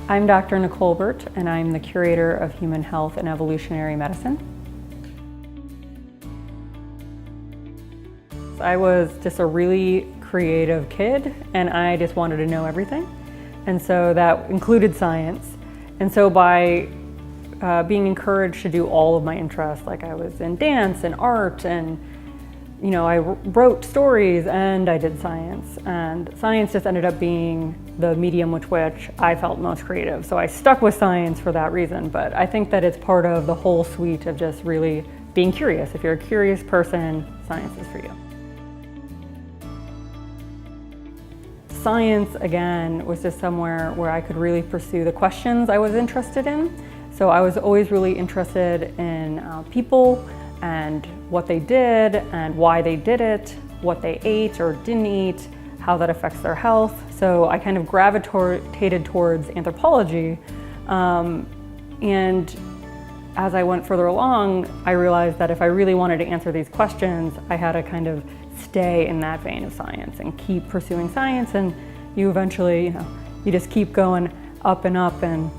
I'm Dr. Nicole Burt, and I'm the Curator of Human Health and Evolutionary Medicine. I was just a really creative kid, and I just wanted to know everything. And so that included science. And so by being encouraged to do all of my interests, like I was in dance and art, and I wrote stories and I did science. And science just ended up being the medium with which I felt most creative. So I stuck with science for that reason, but I think that it's part of the whole suite of just really being curious. If you're a curious person, science is for you. Science, again, was just somewhere where I could really pursue the questions I was interested in. So I was always really interested in people and what they did and why they did it, what they ate or didn't eat, how that affects their health. So I kind of gravitated towards anthropology. And as I went further along, I realized that if I really wanted to answer these questions, I had to kind of stay in that vein of science and keep pursuing science. And you eventually, you just keep going up and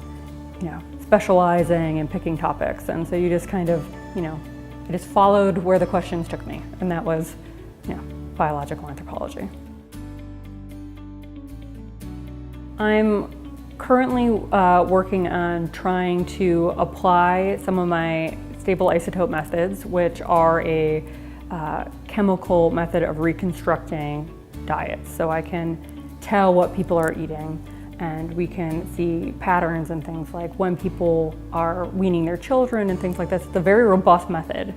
specializing and picking topics. And so you just kind of, I just followed where the questions took me, and that was, biological anthropology. I'm currently working on trying to apply some of my stable isotope methods, which are a chemical method of reconstructing diets. So I can tell what people are eating, and we can see patterns and things like when people are weaning their children and things like that. It's a very robust method.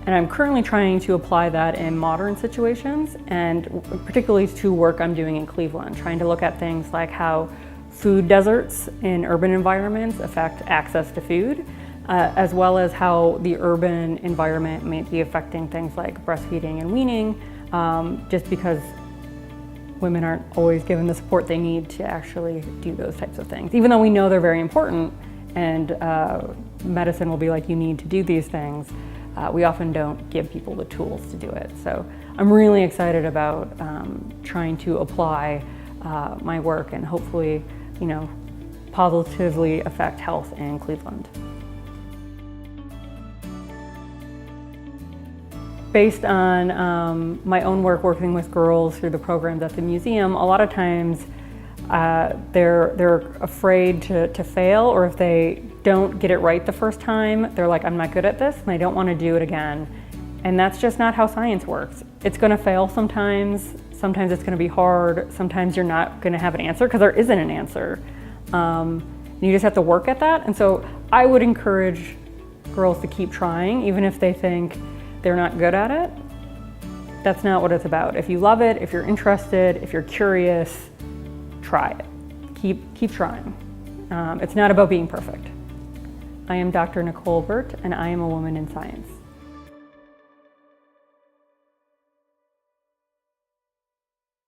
And I'm currently trying to apply that in modern situations, and particularly to work I'm doing in Cleveland, trying to look at things like how food deserts in urban environments affect access to food, as well as how the urban environment may be affecting things like breastfeeding and weaning, just because women aren't always given the support they need to actually do those types of things. Even though we know they're very important, and medicine will be like, you need to do these things, we often don't give people the tools to do it. So I'm really excited about trying to apply my work and hopefully, positively affect health in Cleveland. Based on my own work working with girls through the programs at the museum, a lot of times they're afraid to fail, or if they don't get it right the first time, they're like, I'm not good at this, and they don't want to do it again. And that's just not how science works. It's going to fail sometimes. Sometimes it's going to be hard. Sometimes you're not going to have an answer because there isn't an answer. You just have to work at that. And so I would encourage girls to keep trying, even if they think they're not good at it. That's not what it's about. If you love it, if you're interested, if you're curious, try it. Keep trying. It's not about being perfect. I am Dr. Nicole Burt, and I am a woman in science.